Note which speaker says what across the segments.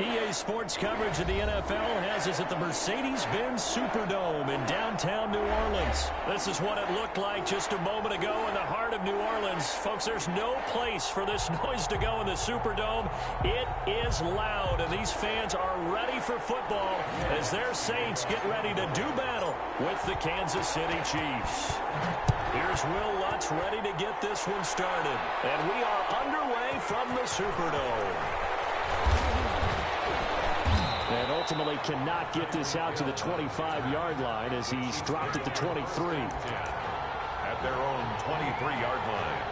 Speaker 1: EA Sports coverage of the NFL has us at the Mercedes-Benz Superdome in downtown New Orleans. This is what it looked like just a moment ago in the heart of New Orleans. Folks, there's no place for this noise to go in the Superdome. It is loud, and these fans are ready for football as their Saints get ready to do battle with the Kansas City Chiefs. Here's Will Lutz ready to get this one started. And we are underway from the Superdome. And ultimately cannot get this out to the 25-yard line as he's dropped at the 23.
Speaker 2: At their own 23-yard line.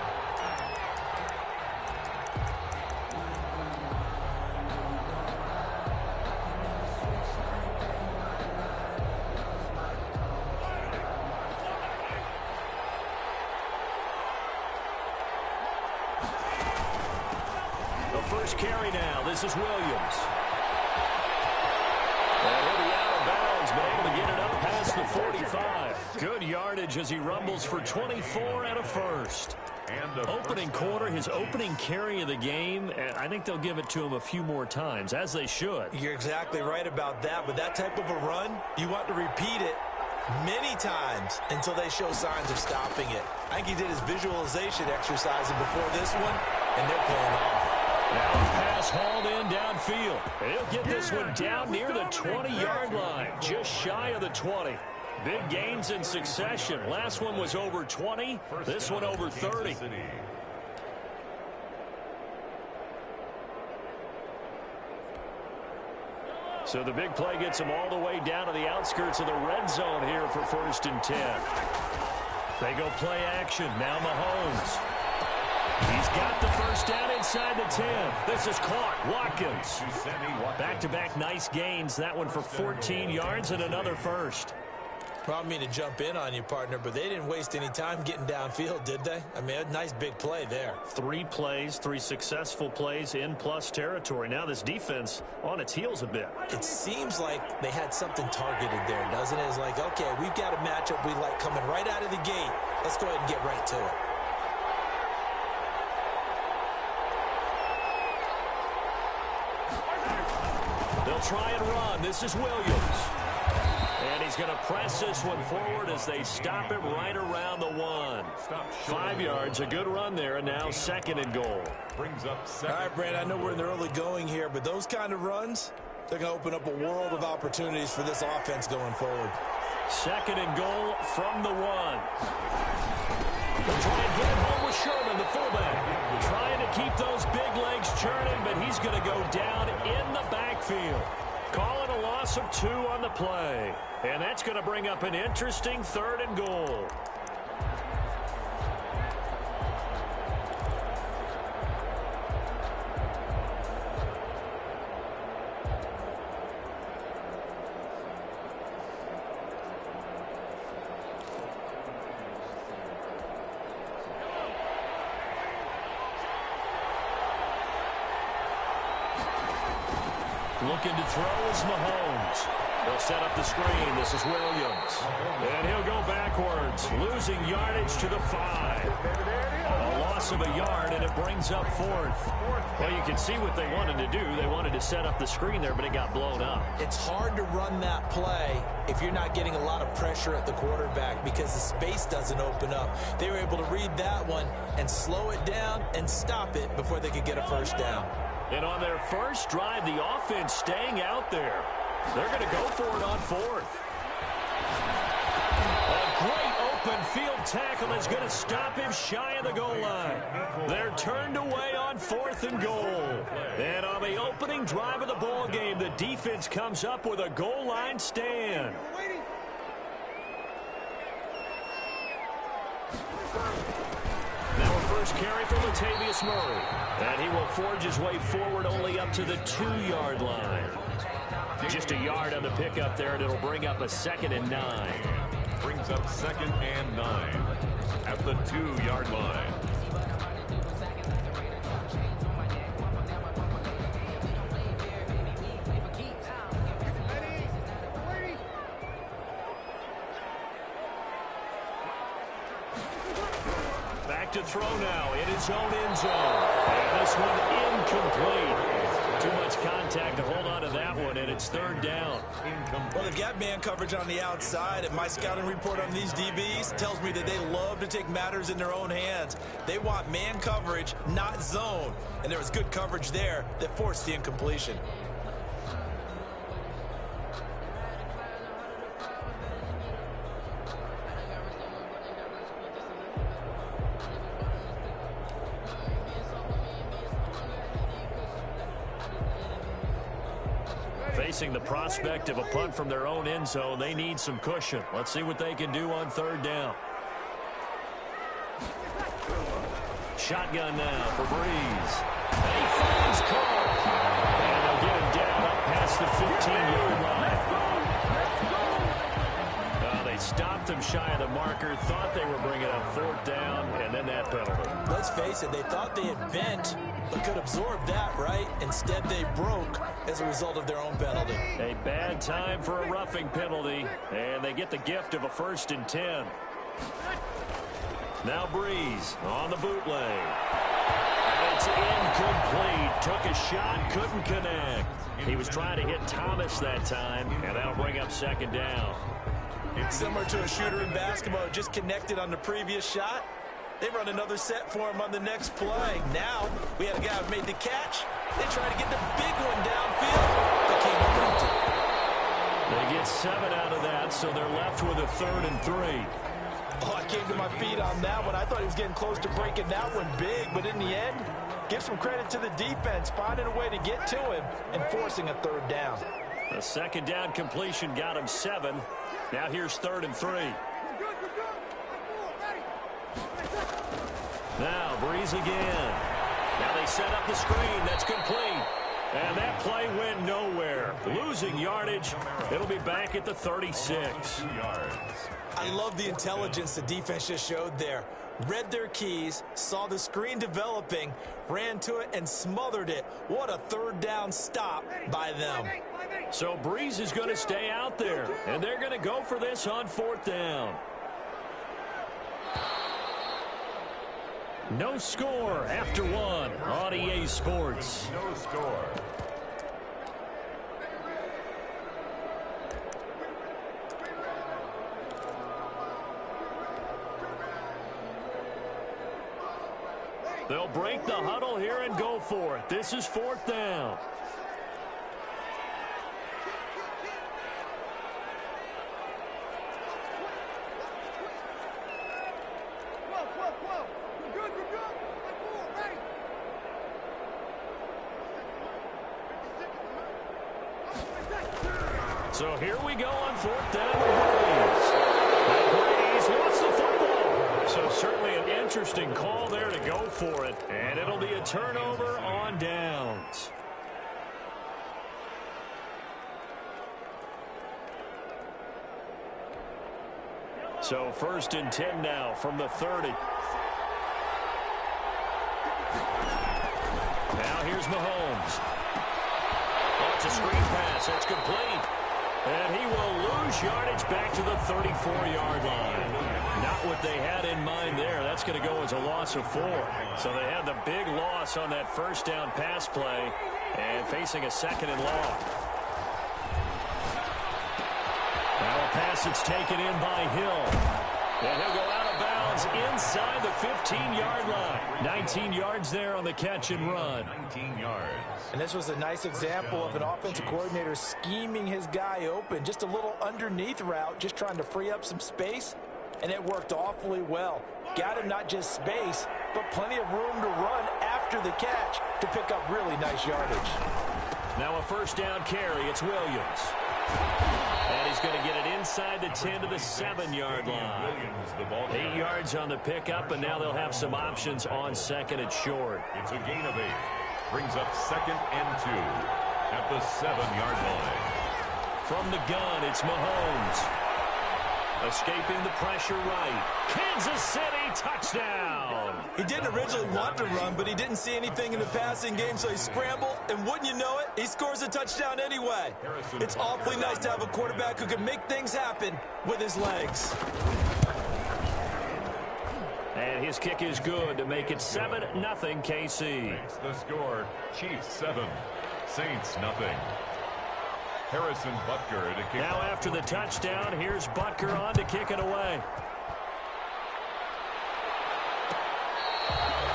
Speaker 1: The first carry now. This is Williams. And he'll be out of bounds, but able to get it up past the 45. Good yardage as he rumbles for 24 and a first. Opening quarter, his opening carry of the game, and I think they'll give it to him a few more times, as they should.
Speaker 3: You're exactly right about that, but that type of a run, you want to repeat it many times until they show signs of stopping it. I think he did his visualization exercise before this one, and they're paying off.
Speaker 1: Now a pass hauled in downfield. And he'll get this one down near the 20-yard line, just shy of the 20. Big gains in succession. Last one was over 20. This one over 30. So the big play gets him all the way down to the outskirts of the red zone here for 1st and 10. They go play action. Now Mahomes. He's got the first down inside the 10. This is caught. Watkins. Back-to-back nice gains. That one for 14 yards and another first.
Speaker 3: Well, I don't mean to jump in on you, partner, but they didn't waste any time getting downfield, did they? I mean, a nice big play there.
Speaker 1: 3 plays, 3 successful plays in plus territory. Now this defense on its heels a bit.
Speaker 3: It seems like they had something targeted there, doesn't it? It's like, okay, we've got a matchup we like coming right out of the gate. Let's go ahead and get right to it.
Speaker 1: They'll try and run. This is Williams. And he's going to press this one forward as they stop him right around the 1. 5 yards, a good run there, and now 2nd and goal.
Speaker 2: Brings up 2nd.
Speaker 3: All right, Brand, I know we're in the early going here, but those kind of runs, they're going to open up a world of opportunities for this offense going forward.
Speaker 1: 2nd and goal from the 1. They'll try and get it home with Sherman, the fullback. Trying to keep those big legs churning, but he's going to go down in the backfield. Calling a loss of 2 on the play. And that's going to bring up an interesting 3rd and goal. Looking to throw is Mahomes. They'll set up the screen. This is Williams. And he'll go backwards, losing yardage to the 5. A loss of a yard, and it brings up 4th. Well, you can see what they wanted to do. They wanted to set up the screen there, but it got blown up.
Speaker 3: It's hard to run that play if you're not getting a lot of pressure at the quarterback because the space doesn't open up. They were able to read that one and slow it down and stop it before they could get a first down.
Speaker 1: And on their first drive, the offense staying out there. They're going to go for it on 4th. A great open field tackle is going to stop him shy of the goal line. They're turned away on 4th and goal. And on the opening drive of the ball game, the defense comes up with a goal line stand. Now a first carry for Latavius Murray. And he will forge his way forward only up to the 2-yard line. Just a yard on the pickup there, and it'll bring up a 2nd and 9.
Speaker 2: Brings up 2nd and 9 at the 2-yard line.
Speaker 1: Back to throw now in his own end zone. And this one incomplete. Too much contact to hold on to that one, and it's third down.
Speaker 3: Well, they've got man coverage on the outside, and my scouting report on these DBs tells me that they love to take matters in their own hands. They want man coverage, not zone. And there was good coverage there that forced the incompletion.
Speaker 1: Facing the prospect of a punt from their own end zone, they need some cushion. Let's see what they can do on third down. Shotgun now for Breeze. And he finds Cole. And they'll get him down up past the 15-yard line. They stopped him shy of the marker, thought they were bringing up fourth down, and then that penalty.
Speaker 3: Let's face it, they thought they had bent, but could absorb that, right? Instead, they broke as a result of their own penalty.
Speaker 1: A bad time for a roughing penalty, and they get the gift of a 1st and 10. Now Breeze on the bootleg. And it's incomplete. Took a shot, couldn't connect. He was trying to hit Thomas that time, and that'll bring up second down.
Speaker 3: Similar to a shooter in basketball who just connected on the previous shot. They run another set for him on the next play. Now, we had a guy who made the catch. They tried to get the big one downfield, but came up empty.
Speaker 1: They get 7 out of that, so they're left with a 3rd and 3.
Speaker 3: Oh, I came to my feet on that one. I thought he was getting close to breaking that one big, but in the end, give some credit to the defense, finding a way to get to him and forcing a 3rd down.
Speaker 1: The 2nd down completion got him 7. Now here's 3rd and 3. Now Breeze again. Now they set up the screen. That's complete. And that play went nowhere. Losing yardage. It'll be back at the 36.
Speaker 3: I love the intelligence the defense just showed there. Read their keys, saw the screen developing, ran to it, and smothered it. What a 3rd down stop by them.
Speaker 1: So Breeze is going to stay out there, and they're going to go for this on 4th down. No score after 1 on EA Sports.
Speaker 2: No score.
Speaker 1: They'll break the huddle here and go for it. This is 4th down. So here we go on 4th down with Breeze. And Breeze wants the football. So certainly an interesting call there to go for it. And it'll be a turnover on downs. So 1st and 10 now from the 30. Now here's Mahomes. Oh, it's a screen pass. That's complete. And he will lose yardage back to the 34-yard line. Not what they had in mind there. That's going to go as a loss of 4. So they had the big loss on that 1st down pass play and facing a 2nd and long. Now a pass that's taken in by Hill. And he'll go out of bounds inside the 15-yard line. 19 yards there on the catch and run.
Speaker 2: 19 yards.
Speaker 3: And this was a nice example of an offensive coordinator scheming his guy open. Just a little underneath route, just trying to free up some space. And it worked awfully well. Got him not just space, but plenty of room to run after the catch to pick up really nice yardage.
Speaker 1: Now a 1st down carry. It's Williams. And he's going to get it inside the 10 to the 7-yard line. 8 yards on the pickup, and now they'll have some options on 2nd and short.
Speaker 2: It's a gain of 8. Brings up 2nd and 2 at the 7-yard line.
Speaker 1: From the gun, it's Mahomes. Escaping the pressure right. Kansas City touchdown.
Speaker 3: He didn't originally want to run, but he didn't see anything in the passing game, so he scrambled, and wouldn't you know it, he scores a touchdown anyway. It's awfully nice to have a quarterback who can make things happen with his legs.
Speaker 1: And his kick is good to make it 7-0 KC.
Speaker 2: Makes the score, Chiefs 7, Saints nothing. Harrison Butker to kick.
Speaker 1: Now after the touchdown, here's Butker on to kick it away.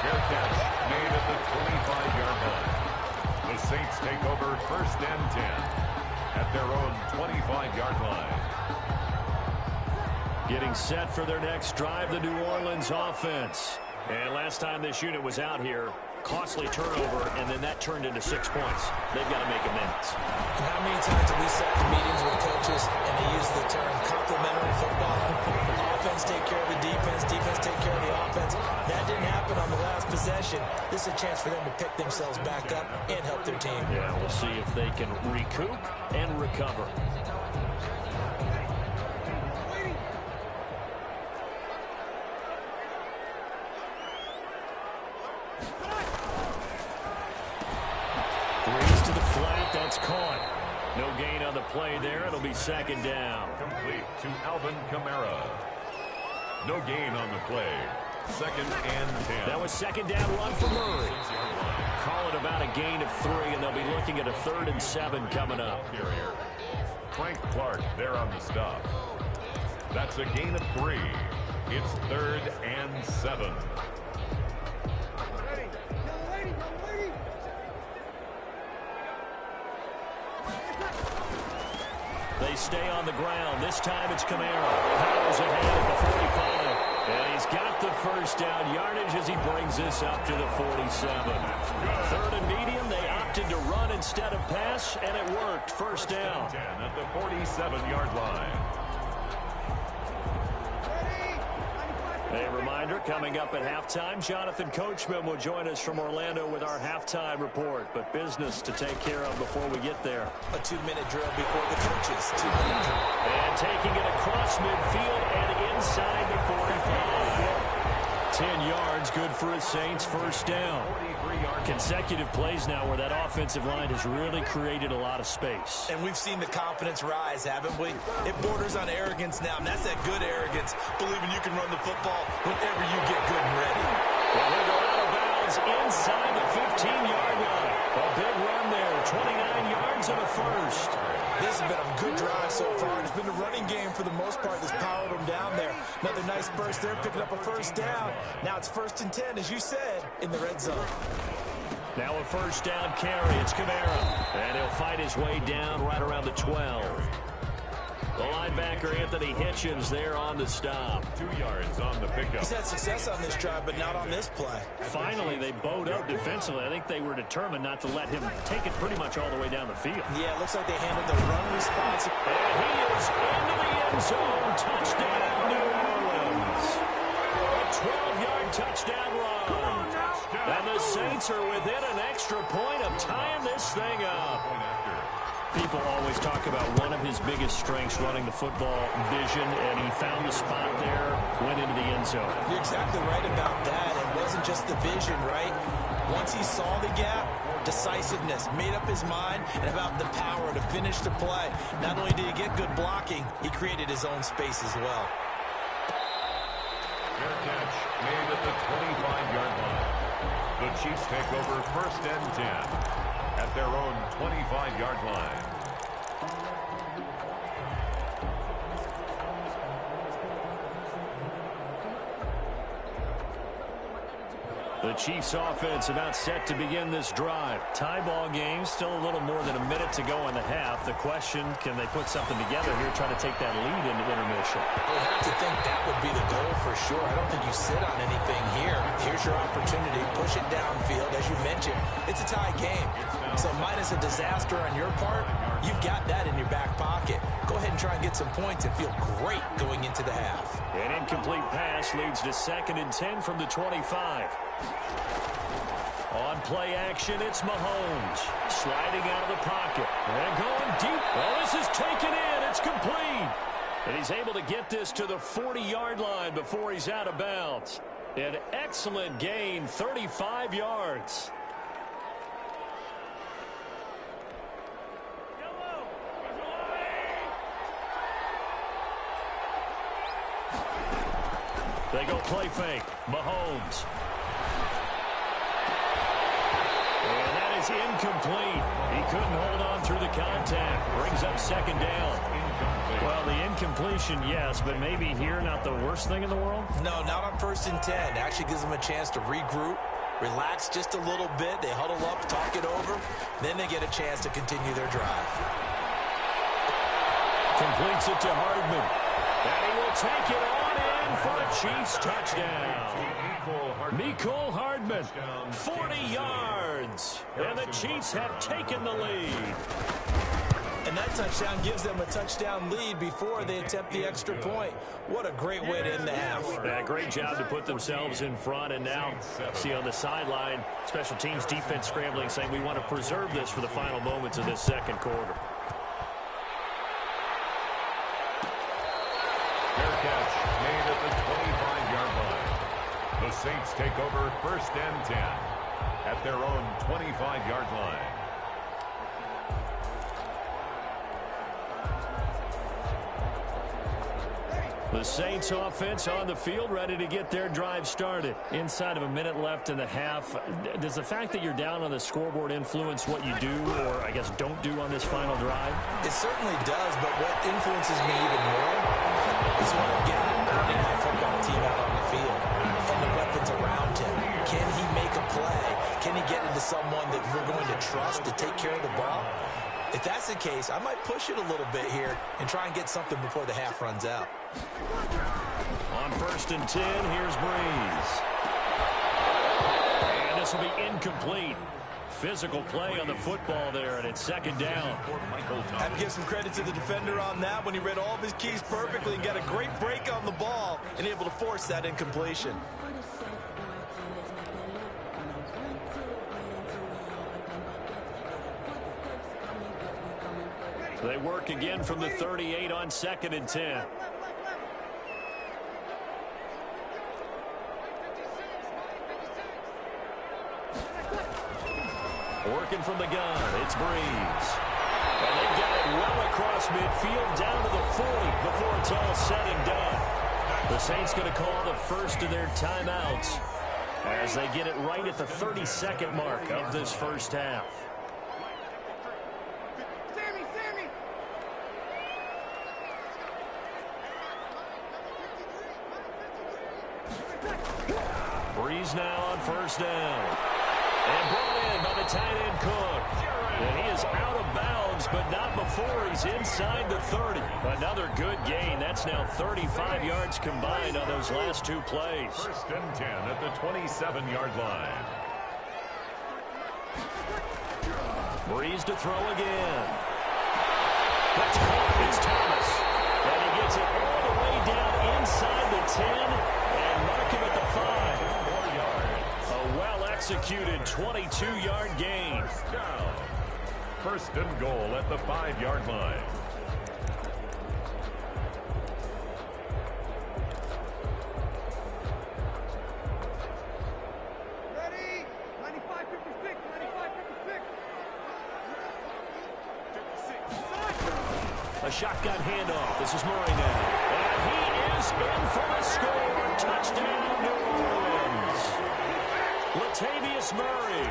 Speaker 2: Fair catch made at the 25-yard line. The Saints take over 1st and 10 at their own 25-yard line.
Speaker 1: Getting set for their next drive, the New Orleans offense. And last time this unit was out here, costly turnover, and then that turned into 6 points. They've got to make amends.
Speaker 3: And how many times have we sat in meetings with coaches and they use the term complementary football? Offense take care of the defense, defense take care of the offense. That didn't happen on the last possession. This is a chance for them to pick themselves back up and help their team.
Speaker 1: Yeah, we'll see if they can recoup and recover. Threes to the flat, that's caught. No gain on the play there. It'll be 2nd down.
Speaker 2: Complete to Alvin Kamara. No gain on the play. 2nd and 10.
Speaker 1: That was 2nd down run for Murray. Call it about a gain of 3, and they'll be looking at a 3rd and 7 coming up.
Speaker 2: Frank Clark there on the stop. That's a gain of 3. It's 3rd and 7.
Speaker 1: They stay on the ground. This time it's Kamara. Powers ahead at the 45. And he's got the 1st down yardage as he brings this up to the 47. 3rd and medium. They opted to run instead of pass, and it worked. 1st down.
Speaker 2: 10 at the 47-yard line.
Speaker 1: A reminder, coming up at halftime, Jonathan Coachman will join us from Orlando with our halftime report. But business to take care of before we get there.
Speaker 3: A 2-minute drill before the coaches. 2-minute drill.
Speaker 1: And taking it across midfield and inside the 45. 10 yards, good for his Saints, 1st down. Consecutive plays now where that offensive line has really created a lot of space.
Speaker 3: And we've seen the confidence rise, haven't we? It borders on arrogance now, and that's that good arrogance, believing you can run the football whenever you get good and ready.
Speaker 1: Well, they go out of bounds inside the 15-yard line. A big run there, 29 yards and a 1st.
Speaker 3: This has been a good drive so far. It's been a running game for the most part that's powered them down there. Another nice burst there, picking up a 1st down. Now it's 1st and 10, as you said, in the red zone.
Speaker 1: Now a 1st down carry. It's Kamara. And he'll fight his way down right around the 12. The linebacker, Anthony Hitchens, there on the stop.
Speaker 2: 2 yards on the pickup.
Speaker 3: He's had success on this drive, but not on this play.
Speaker 1: Finally, they bowed up defensively. I think they were determined not to let him take it pretty much all the way down the field.
Speaker 3: Yeah, it looks like they handled the run response.
Speaker 1: And he is into the end zone. Touchdown, New Orleans. A 12-yard touchdown run. And the Saints are within an extra point of tying this thing up. People always talk about one of his biggest strengths running the football, vision, and he found the spot there, went into the end zone.
Speaker 3: You're exactly right about that. It wasn't just the vision, right? Once he saw the gap, decisiveness, made up his mind, and about the power to finish the play. Not only did he get good blocking, he created his own space as well.
Speaker 2: Fair catch made at the 25-yard line. The Chiefs take over 1st and 10 at their own 25-yard line.
Speaker 1: The Chiefs offense about set to begin this drive. Tie ball game, still a little more than a minute to go in the half. The question, can they put something together here, try to take that lead into intermission?
Speaker 3: I would have to think that would be the goal for sure. I don't think you sit on anything here. Here's your opportunity. Push it downfield. As you mentioned, it's a tie game. So minus a disaster on your part, you've got that in your back pocket. Go ahead and try and get some points and feel great going into the half.
Speaker 1: An incomplete pass leads to 2nd and 10 from the 25. On play action, it's Mahomes. Sliding out of the pocket. And going deep. Well, this is taken in. It's complete. And he's able to get this to the 40-yard line before he's out of bounds. An excellent gain, 35 yards. They go play fake. Mahomes. And that is incomplete. He couldn't hold on through the contact. Brings up second down. Well, the incompletion, yes, but maybe here not the worst thing in the world?
Speaker 3: No, not on 1st and 10. Actually gives them a chance to regroup, relax just a little bit. They huddle up, talk it over. Then they get a chance to continue their drive.
Speaker 1: Completes it to Hardman. And he will take it on in for a Chiefs touchdown. Mecole Hardman, 40 yards. And the Chiefs have taken the lead.
Speaker 3: And that touchdown gives them a touchdown lead before they attempt the extra point. What a great way to end the half.
Speaker 1: Yeah, great job to put themselves in front. And now, see on the sideline, special teams defense scrambling, saying we want to preserve this for the final moments of this second quarter.
Speaker 2: Fair catch made at the 25-yard line. The Saints take over 1st and 10 at their own 25-yard line.
Speaker 1: The Saints offense on the field, ready to get their drive started. Inside of a minute left in the half, does the fact that you're down on the scoreboard influence what you do or, I guess, don't do on this final drive?
Speaker 3: It certainly does, but what influences me even more is when I'm getting a Monday Night Football team out on the field and the weapons around him. Can he make a play? Can he get into someone that we're going to trust to take care of the ball? If that's the case, I might push it a little bit here and try and get something before the half runs out.
Speaker 1: On 1st and 10, here's Breeze. And this will be incomplete. Physical play on the football there, and it's second down.
Speaker 3: I have to give some credit to the defender on that when he read all of his keys perfectly and got a great break on the ball and able to force that incompletion.
Speaker 1: They work again from the 38 on 2nd and 10. Working from the gun, it's Breeze. And they've got it well across midfield down to the 40 before it's all said and done. The Saints going to call the first of their timeouts as they get it right at the 32nd mark of this first half. Breeze now on 1st down. And brought in by the tight end Cook. And he is out of bounds, but not before he's inside the 30. Another good gain. That's now 35 yards combined on those last two plays.
Speaker 2: 1st and 10 at the 27-yard line.
Speaker 1: Breeze to throw again. That's caught. It's Thomas. And he gets it all the way down inside the 10 and mark him at the 5. A well-executed 22-yard gain.
Speaker 2: Down. 1st and goal at the 5-yard line.
Speaker 4: Ready? 95, 56, 95, 56.
Speaker 1: A shotgun handoff. This is Murray now. And he is in for the score. Touchdown, New Orleans. Latavius Murray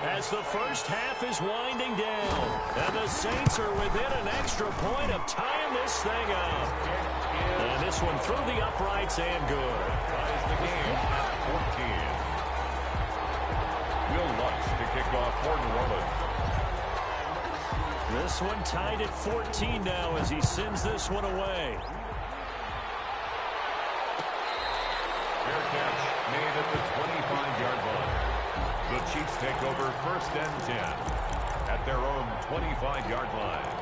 Speaker 1: as the first half is winding down. And the Saints are within an extra point of tying this thing up. And this one through the uprights and good.
Speaker 2: Ties the game at 14. Will Lutz to kick off for New Orleans.
Speaker 1: This one tied at 14 now as he sends this one away.
Speaker 2: Fair catch made at the 25-yard line. The Chiefs take over 1st and 10 at their own 25-yard line.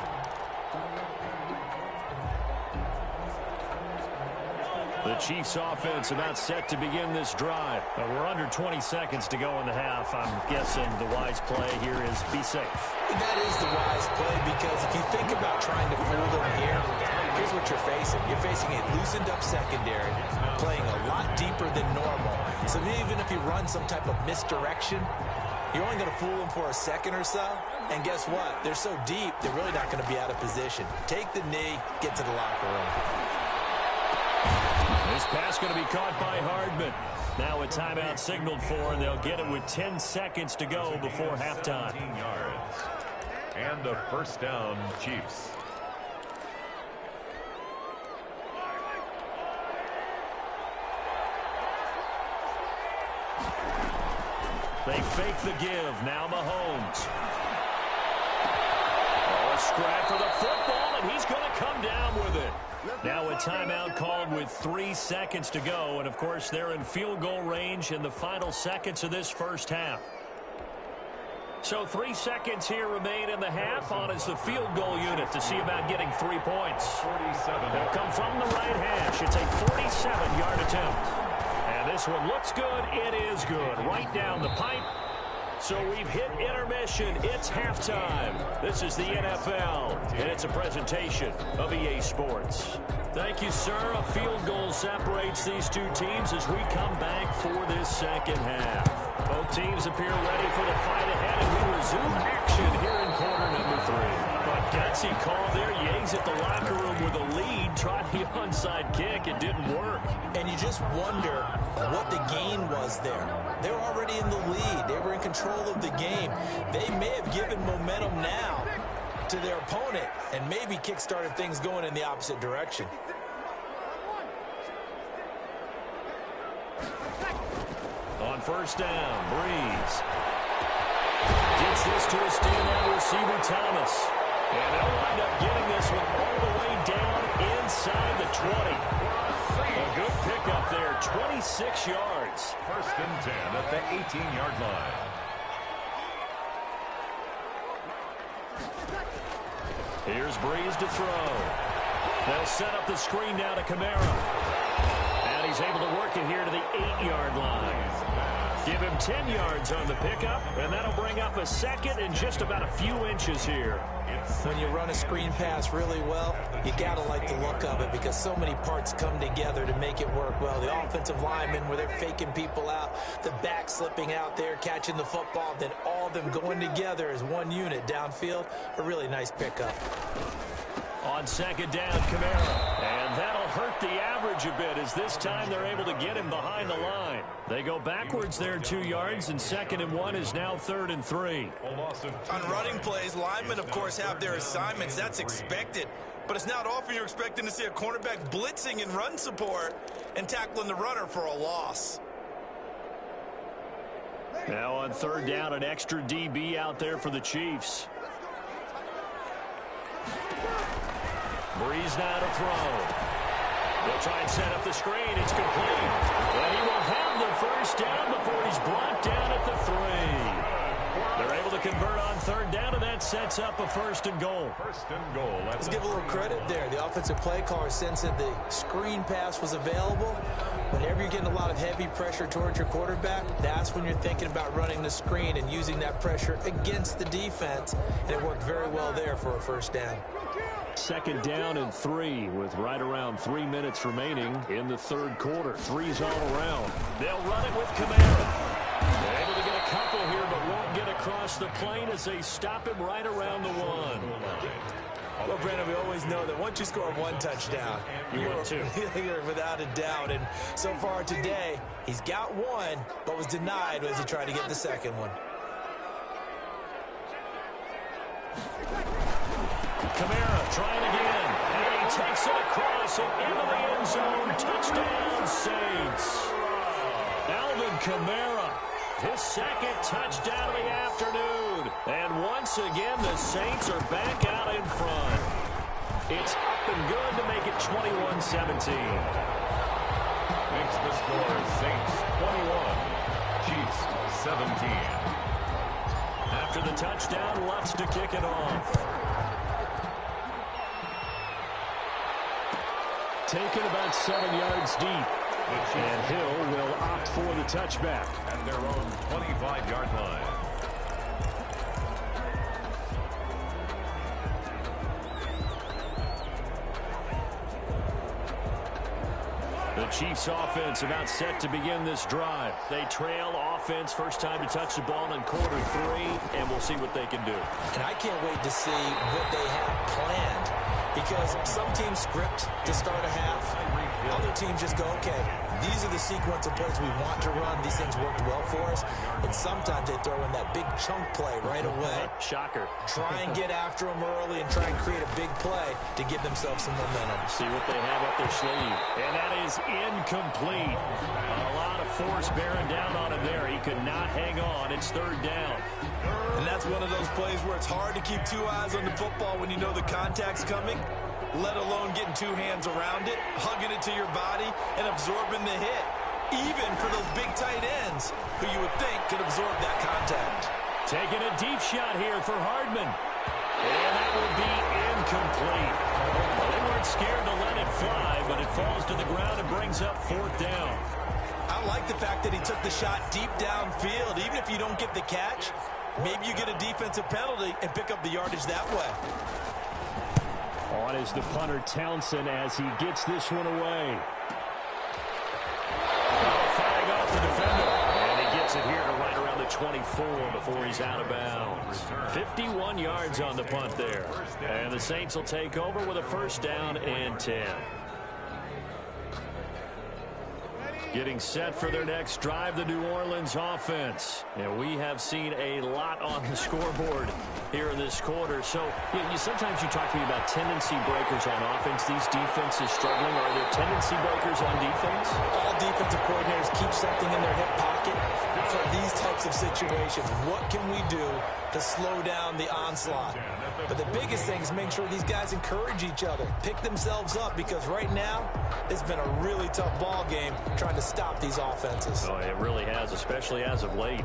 Speaker 1: The Chiefs offense about set to begin this drive. We're under 20 seconds to go in the half. I'm guessing the wise play here is be safe.
Speaker 3: That is the wise play because if you think about trying to fool them here, here's what you're facing. You're facing a loosened up secondary, playing a lot deeper than normal. So even if you run some type of misdirection, you're only going to fool them for a second or so. And guess what? They're so deep, they're really not going to be out of position. Take the knee, get to the locker room.
Speaker 1: This pass going to be caught by Hardman. Now a timeout signaled for, and they'll get it with 10 seconds to go before halftime.
Speaker 2: And a first down, Chiefs.
Speaker 1: They fake the give. Now Mahomes. Oh, a scrap for the football, and he's going to come down with it. Now a timeout called with 3 seconds to go. And, of course, they're in field goal range in the final seconds of this first half. So 3 seconds here remain in the half on as the field goal unit to see about getting 3 points.
Speaker 2: 47.
Speaker 1: They'll come from the right hash. It's a 47-yard attempt. And this one looks good. It is good. Right down the pipe. So we've hit intermission. It's halftime. This is the NFL, and it's a presentation of EA Sports. Thank you, sir. A field goal separates these two teams as we come back for this second half. Both teams appear ready for the fight ahead, and we resume action here in quarter number 3. But gutsy call there. Yates at the locker room with a lead. Tried the onside kick. It didn't work.
Speaker 3: And you just wonder what the gain was there. They were already in the lead. They were in control of the game. They may have given momentum now to their opponent and maybe kick-started things going in the opposite direction.
Speaker 1: On first down, Breeze gets this to a standout receiver, Thomas. And they'll wind up getting this one all the way down inside the 20. A good pickup there, 26 yards.
Speaker 2: First and 10 at the 18-yard line.
Speaker 1: Here's Breeze to throw. They'll set up the screen now to Kamara. And he's able to work it here to the 8-yard line. Give him 10 yards on the pickup, and that'll bring up a second and just about a few inches here.
Speaker 3: When you run a screen pass really well, you got to like the look of it because so many parts come together to make it work well. The offensive linemen, where they're faking people out, the back slipping out there, catching the football, then all of them going together as one unit downfield. A really nice pickup.
Speaker 1: On second down, Kamara. And that'll hurt the average a bit as this time they're able to get him behind the line. They go backwards there 2 yards, and 2nd and 1 is now 3rd and 3.
Speaker 3: On running plays, linemen, of course, have their assignments. That's expected. But it's not often you're expecting to see a cornerback blitzing in run support and tackling the runner for a loss.
Speaker 1: Now on 3rd down, an extra DB out there for the Chiefs. Breeze now to throw. They'll try and set up the screen. It's complete. And he will have the first down before he's brought down at the 3. They're able to convert on 3rd down, and that sets up a 1st and goal.
Speaker 2: 1st and goal.
Speaker 3: Let's give a little credit there. The offensive play caller sensed that the screen pass was available. Whenever you're getting a lot of heavy pressure towards your quarterback, that's when you're thinking about running the screen and using that pressure against the defense. And it worked very well there for a 1st down.
Speaker 1: 2nd down and 3 with right around 3 minutes remaining in the 3rd quarter. 3's all around. They'll run it with Kamara. They're able to get a couple here, but won't get across the plane as they stop him right around the 1.
Speaker 3: Well, Brandon, we always know that once you score 1 touchdown, you're without a doubt. And so far today, he's got 1, but was denied as he tried to get the 2nd one.
Speaker 1: Kamara trying again, and he takes it across and into the end zone. Touchdown, Saints. Alvin Kamara, his 2nd touchdown of the afternoon. And once again, the Saints are back out in front. It's up and good to make it 21-17.
Speaker 2: Makes the score Saints 21, Chiefs 17.
Speaker 1: After the touchdown, Lutz to kick it off. Taken about 7 yards deep. And Hill will opt for the touchback.
Speaker 2: At their own 25-yard line.
Speaker 1: The Chiefs offense about set to begin this drive. They trail offense, first time to touch the ball in quarter 3, and we'll see what they can do.
Speaker 3: And I can't wait to see what they have planned, because some teams script to start a half. Other teams just go, okay, these are the sequence of plays we want to run. These things worked well for us. And sometimes they throw in that big chunk play right away.
Speaker 1: Shocker.
Speaker 3: Try and get after them early and try and create a big play to give themselves some momentum.
Speaker 1: See what they have up their sleeve. And that is incomplete. A lot of force bearing down on him there. He could not hang on. It's third down.
Speaker 3: And that's one of those plays where it's hard to keep two eyes on the football when you know the contact's coming, let alone getting two hands around it, hugging it to your body, and absorbing the hit. Even for those big tight ends who you would think could absorb that contact.
Speaker 1: Taking a deep shot here for Hardman. And that will be incomplete. Well, they weren't scared to let it fly, but it falls to the ground and brings up fourth down.
Speaker 3: I like the fact that he took the shot deep downfield. Even if you don't get the catch, maybe you get a defensive penalty and pick up the yardage that way.
Speaker 1: On is the punter Townsend as he gets this one away. Firing off the defender. And he gets it here to right around the 24 before he's out of bounds. 51 yards on the punt there. And the Saints will take over with a first down and 10. Getting set for their next drive, the New Orleans offense. And we have seen a lot on the scoreboard here in this quarter. So sometimes you talk to me about tendency breakers on offense. These defenses struggling. Are there tendency breakers on defense?
Speaker 3: All defensive coordinators keep something in their hip pocket for these types of situations. What can we do to slow down the onslaught? But the biggest thing is make sure these guys encourage each other, pick themselves up, because right now it's been a really tough ball game trying to stop these offenses.
Speaker 1: Oh, it really has, especially as of late.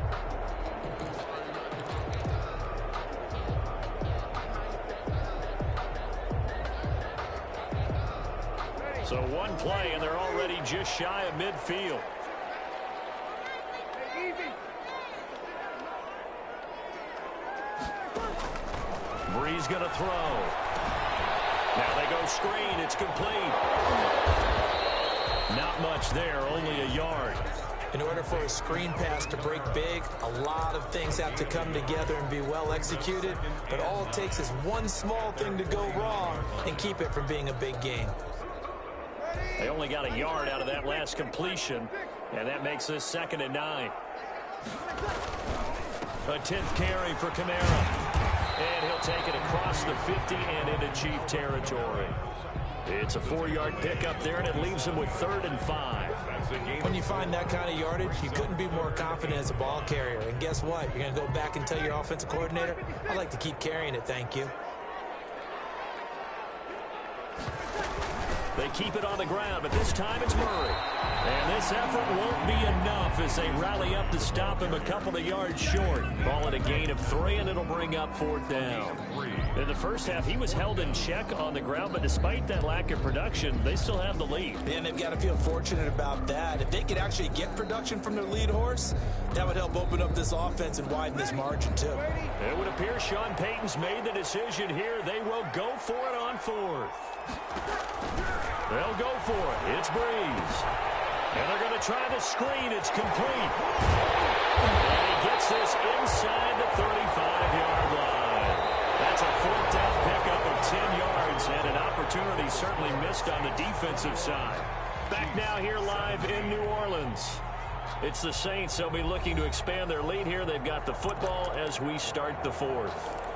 Speaker 1: So one play, and they're already just shy of midfield. Breeze going to throw. Now they go screen. It's complete. Not much there, only a yard.
Speaker 3: In order for a screen pass to break big, a lot of things have to come together and be well executed. But all it takes is one small thing to go wrong and keep it from being a big game.
Speaker 1: They only got a yard out of that last completion, and that makes this 2nd and 9. A 10th carry for Kamara. And he'll take it across the 50 and into Chief territory. It's a 4-yard pickup there, and it leaves him with 3rd and 5.
Speaker 3: When you find that kind of yardage, you couldn't be more confident as a ball carrier. And guess what? You're going to go back and tell your offensive coordinator, I'd like to keep carrying it, thank you.
Speaker 1: They keep it on the ground, but this time it's Murray. And this effort won't be enough as they rally up to stop him a couple of yards short. Ball at a gain of 3, and it'll bring up 4th down. In the first half, he was held in check on the ground, but despite that lack of production, they still have the lead.
Speaker 3: And they've got to feel fortunate about that. If they could actually get production from their lead horse, that would help open up this offense and widen this margin, too.
Speaker 1: It would appear Sean Payton's made the decision here. They will go for it on 4th. They'll go for it. It's Breeze. And they're going to try the screen. It's complete. And he gets this inside the 35-yard line. That's a 4th down pickup of 10 yards and an opportunity certainly missed on the defensive side. Back now here live in New Orleans. It's the Saints. They'll be looking to expand their lead here. They've got the football as we start the 4th.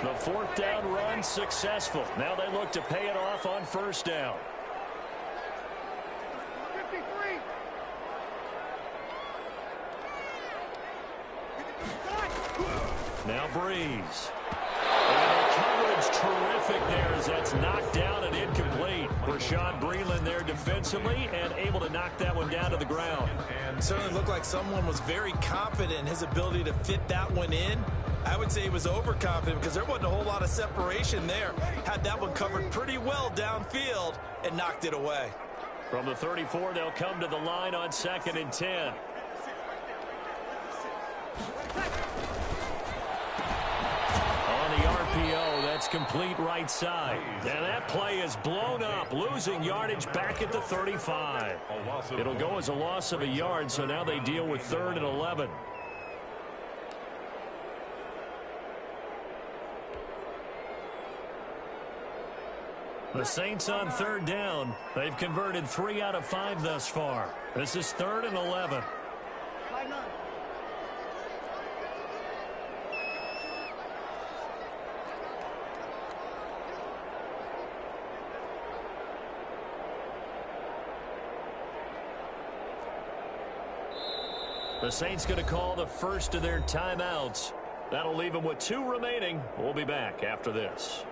Speaker 1: The 4th down run successful. Now they look to pay it off on 1st down.
Speaker 4: 53.
Speaker 1: Now Breeze. And the coverage terrific there as that's knocked down and incomplete. Rashad Breeland there defensively and able to knock that one down to the ground.
Speaker 3: And certainly looked like someone was very confident in his ability to fit that one in. I would say he was overconfident because there wasn't a whole lot of separation there. Had that one covered pretty well downfield and knocked it away.
Speaker 1: From the 34, they'll come to the line on 2nd and 10. On the RPO, that's complete right side. And that play is blown up, losing yardage back at the 35. It'll go as a loss of a yard, so now they deal with 3rd and 11. The Saints on third down. They've converted 3 out of 5 thus far. This is 3rd and 11. The Saints going to call the first of their timeouts. That'll leave them with 2 remaining. We'll be back after this.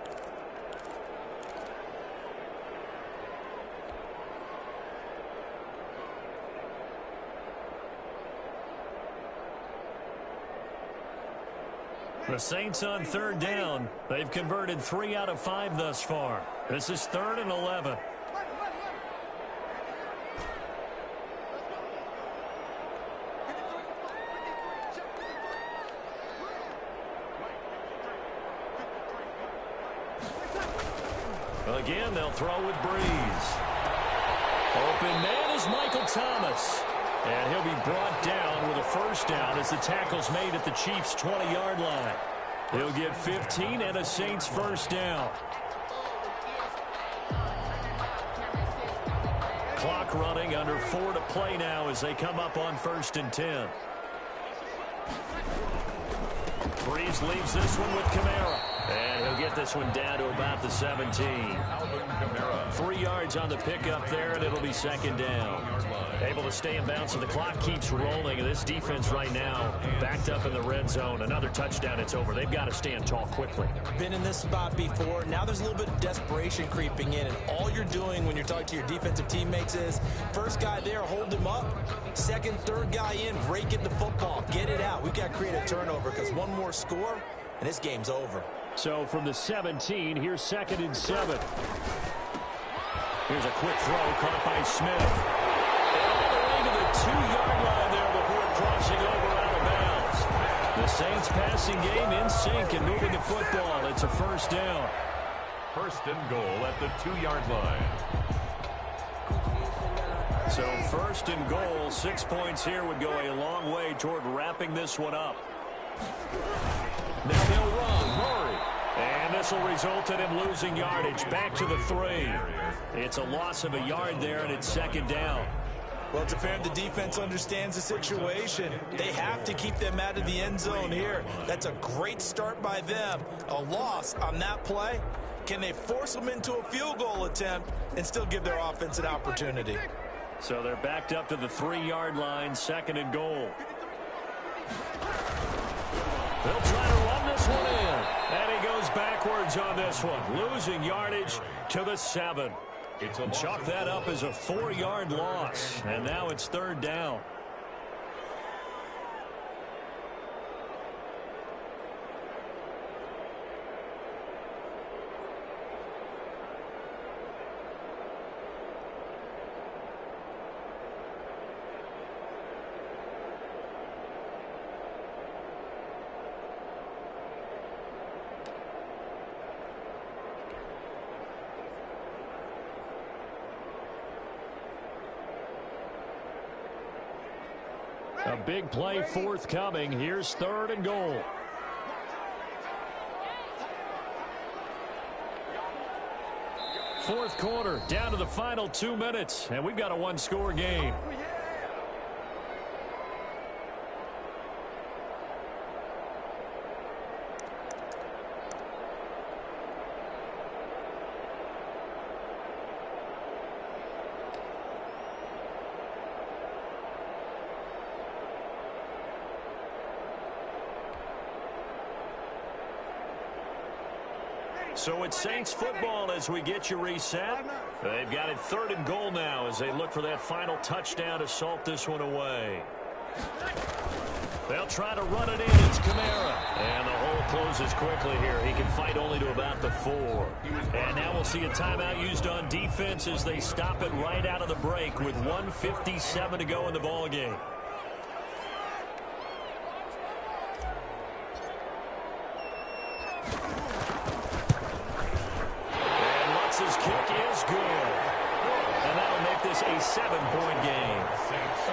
Speaker 1: The Saints on third down. They've converted 3 out of 5 thus far. This is 3rd and 11. Again, they'll throw with Breeze. Open man is Michael Thomas. And he'll be brought down with a first down as the tackle's made at the Chiefs' 20-yard line. He'll get 15 and a Saints first down. Clock running, under 4 to play now as they come up on 1st and 10. Breeze leaves this one with Kamara. And he'll get this one down to about the 17. 3 yards on the pickup there, and it'll be 2nd down. Able to stay in bounds, and the clock keeps rolling. And this defense right now backed up in the red zone. Another touchdown, it's over. They've got to stand tall quickly.
Speaker 3: Been in this spot before. Now there's a little bit of desperation creeping in, and all you're doing when you're talking to your defensive teammates is first guy there, hold him up. Second, third guy in, rake at the football. Get it out. We've got to create a turnover because one more score, and this game's over.
Speaker 1: So from the 17, here's 2nd and 7. Here's a quick throw caught by Smith. And all the way to the 2-yard line there before crossing over out of bounds. The Saints passing game in sync and moving the football. It's a first down.
Speaker 2: 1st and goal at the 2-yard line.
Speaker 1: So 1st and goal, 6 points here would go a long way toward wrapping this one up. Now they'll run. Murray. And this will result in him losing yardage. Back to the 3. It's a loss of a yard there, and it's 2nd down.
Speaker 3: Well, it's apparent the defense understands the situation. They have to keep them out of the end zone here. That's a great start by them. A loss on that play. Can they force them into a field goal attempt and still give their offense an opportunity?
Speaker 1: So they're backed up to the 3-yard line, 2nd and goal. They'll try to run this one in. And he goes backwards on this one. Losing yardage to the 7. Chalk that up as a 4-yard loss. And now it's 3rd down. A big play forthcoming. Here's 3rd and goal. Fourth quarter, down to the final 2 minutes, and we've got a 1-score game. So it's Saints football as we get you reset. They've got it 3rd and goal now as they look for that final touchdown to salt this one away. They'll try to run it in. It's Kamara. And the hole closes quickly here. He can fight only to about the 4. And now we'll see a timeout used on defense as they stop it right out of the break with 1:57 to go in the ballgame. this a 7-point game.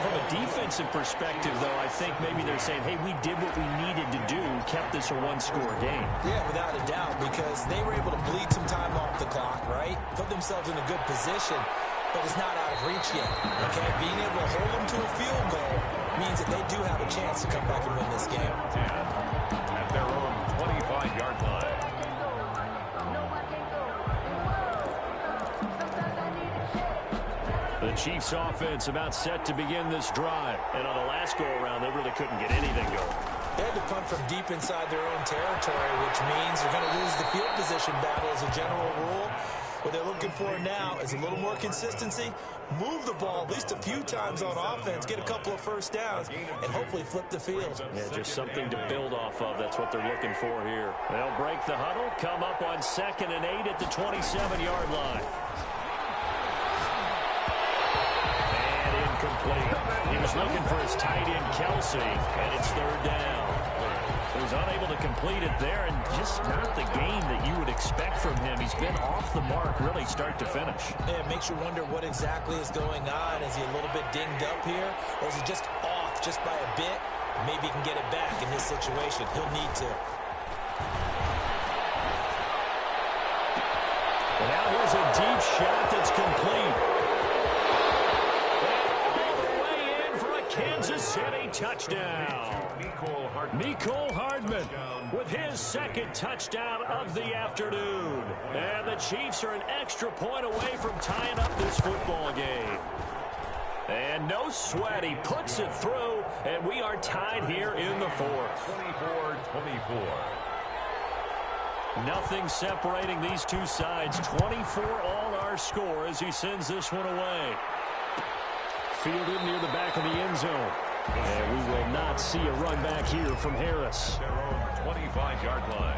Speaker 1: From a defensive perspective, though, I think maybe they're saying, hey, we did what we needed to do, kept this a one-score game.
Speaker 3: Yeah, without a doubt, because they were able to bleed some time off the clock, right? Put themselves in a good position, but it's not out of reach yet, okay? Being able to hold them to a field goal means that they do have a chance to come back and win this game.
Speaker 2: At their own 25-yard line.
Speaker 1: The Chiefs offense about set to begin this drive. And on the last go-around, they really couldn't get anything going.
Speaker 3: They had to punt from deep inside their own territory, which means they're going to lose the field position battle as a general rule. What they're looking for now is a little more consistency, move the ball at least a few times on offense, get a couple of first downs, and hopefully flip the field.
Speaker 1: Yeah, just something to build off of. That's what they're looking for here. They'll break the huddle, come up on 2nd and 8 at the 27-yard line. And incomplete. He was looking for his tight end, Kelsey, and it's 3rd down. He was unable to complete it there, and just not the game that you would expect from him. He's been off the mark really start to finish.
Speaker 3: Yeah, it makes you wonder what exactly is going on. Is he a little bit dinged up here, or is he just off just by a bit? Maybe he can get it back in this situation. He'll need to.
Speaker 1: And now here's a deep shot that's complete. All the way in for a Kansas City touchdown. Mecole Hardman with his 2nd touchdown of the afternoon. And the Chiefs are an extra point away from tying up this football game. And no sweat, he puts it through, and we are tied here in the 4th.
Speaker 2: 24-24.
Speaker 1: Nothing separating these two sides. 24 all our score as he sends this one away. Fielded near the back of the end zone. And we will not see a run back here from Harris.
Speaker 2: Their own 25-yard line.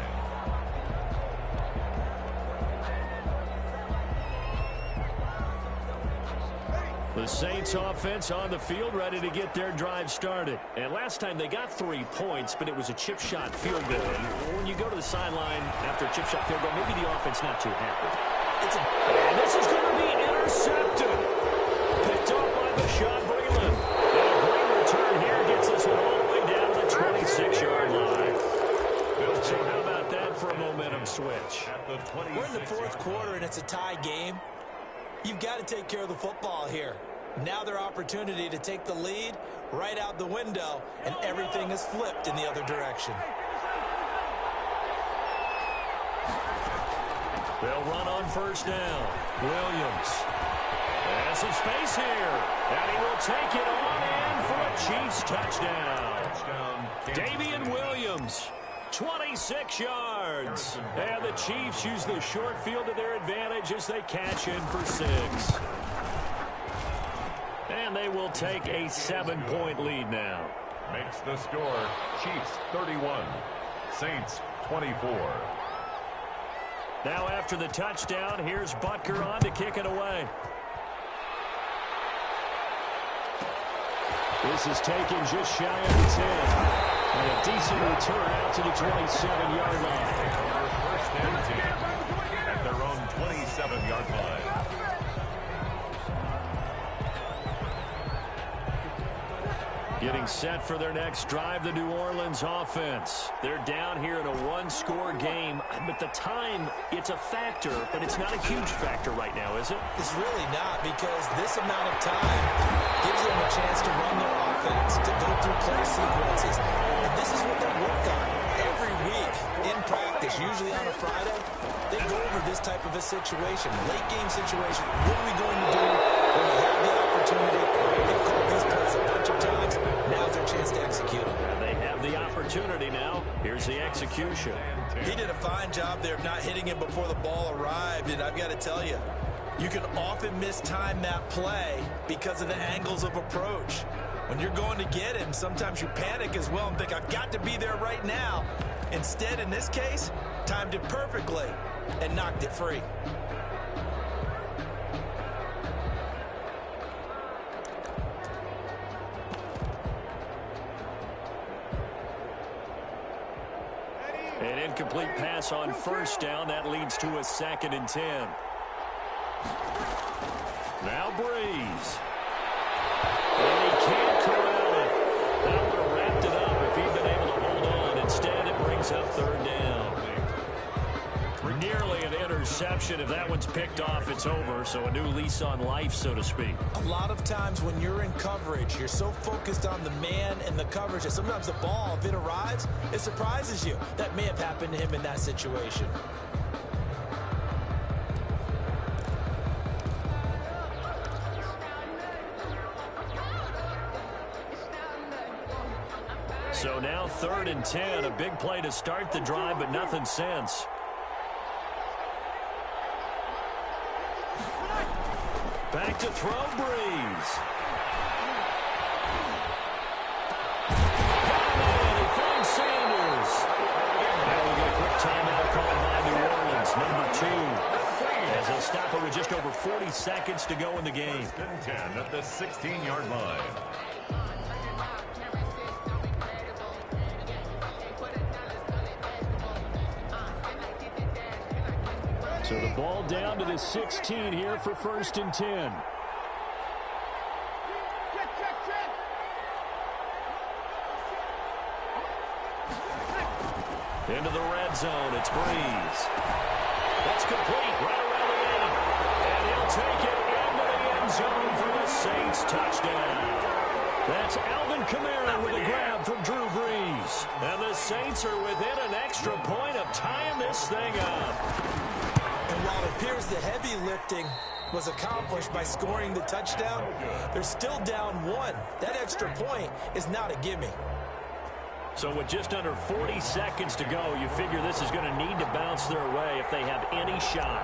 Speaker 1: The Saints offense on the field ready to get their drive started. And last time they got 3 points, but it was a chip shot field goal. And when you go to the sideline after a chip shot field goal, maybe the offense not too happy. And this is going to be intercepted. Picked up by Bashaud Breeland. And a great return here gets us all the way down to the 26-yard line. So how about that for a momentum switch?
Speaker 3: We're in the 4th quarter, and it's a tie game. You've got to take care of the football here. Now their opportunity to take the lead right out the window, and everything is flipped in the other direction.
Speaker 1: They'll run on 1st down. Williams has some space here, and he will take it on in for a Chiefs touchdown. Damian Williams, 26 yards. And the Chiefs use the short field to their advantage as they cash in for 6. And they will take a 7-point lead now.
Speaker 2: Makes the score Chiefs 31, Saints 24.
Speaker 1: Now after the touchdown, here's Butker on to kick it away. This is taken just shy of the 10. And a decent return out to the 27-yard line.
Speaker 2: First and 10 at their own 27-yard line.
Speaker 1: Getting set for their next drive, the New Orleans offense. They're down here in a one-score game, but the time, it's a factor, but it's not a huge factor right now, is it?
Speaker 3: It's really not, because this amount of time gives them a chance to run their offense, to go through play sequences. And this is what they work on every week in practice, usually on a Friday. They go over this type of a situation, late game situation. What are we going to do when we have the opportunity? They've called these plays a bunch of times. Now's their chance to execute them.
Speaker 1: And they have the opportunity now. Here's the execution.
Speaker 3: He did a fine job there of not hitting him before the ball arrived, and I've got to tell you, you can often mistime that play because of the angles of approach. When you're going to get him, sometimes you panic as well and think, I've got to be there right now. Instead, in this case, timed it perfectly and knocked it free.
Speaker 1: An incomplete pass on 1st down. That leads to a 2nd and 10. Now Breeze. And he can't corral it. That would have wrapped it up if he'd been able to hold on. Instead, it brings up third down. Nearly an interception. If that one's picked off, it's over. So a new lease on life, so to speak.
Speaker 3: A lot of times when you're in coverage, you're so focused on the man and the coverage that sometimes the ball, if it arrives, it surprises you. That may have happened to him in that situation.
Speaker 1: So now 3rd and 10. A big play to start the drive, but nothing since. Back to throw, Breeze. He finds Sanders. Now we get a quick timeout called by New Orleans, number 2. As they'll stop it with just over 40 seconds to go in the game.
Speaker 2: 1st and 10 at the 16-yard line.
Speaker 1: So the ball down to the 16 here for 1st and 10. Into the red zone. It's Breeze. That's complete right around the 8. And he'll take it into the end zone for the Saints touchdown. That's Alvin Kamara with a grab from Drew Brees. And the Saints are within an extra point of tying this thing up.
Speaker 3: And while it appears the heavy lifting was accomplished by scoring the touchdown, they're still down 1. That extra point is not a gimme.
Speaker 1: So with just under 40 seconds to go, you figure this is going to need to bounce their way if they have any shot.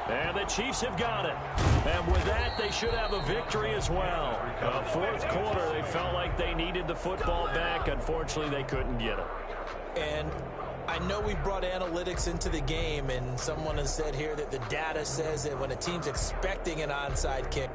Speaker 1: And the Chiefs have got it. And with that, they should have a victory as well. 4th quarter, they felt like they needed the football back. Unfortunately, they couldn't get it.
Speaker 3: And I know we brought analytics into the game, and someone has said here that the data says that when a team's expecting an onside kick,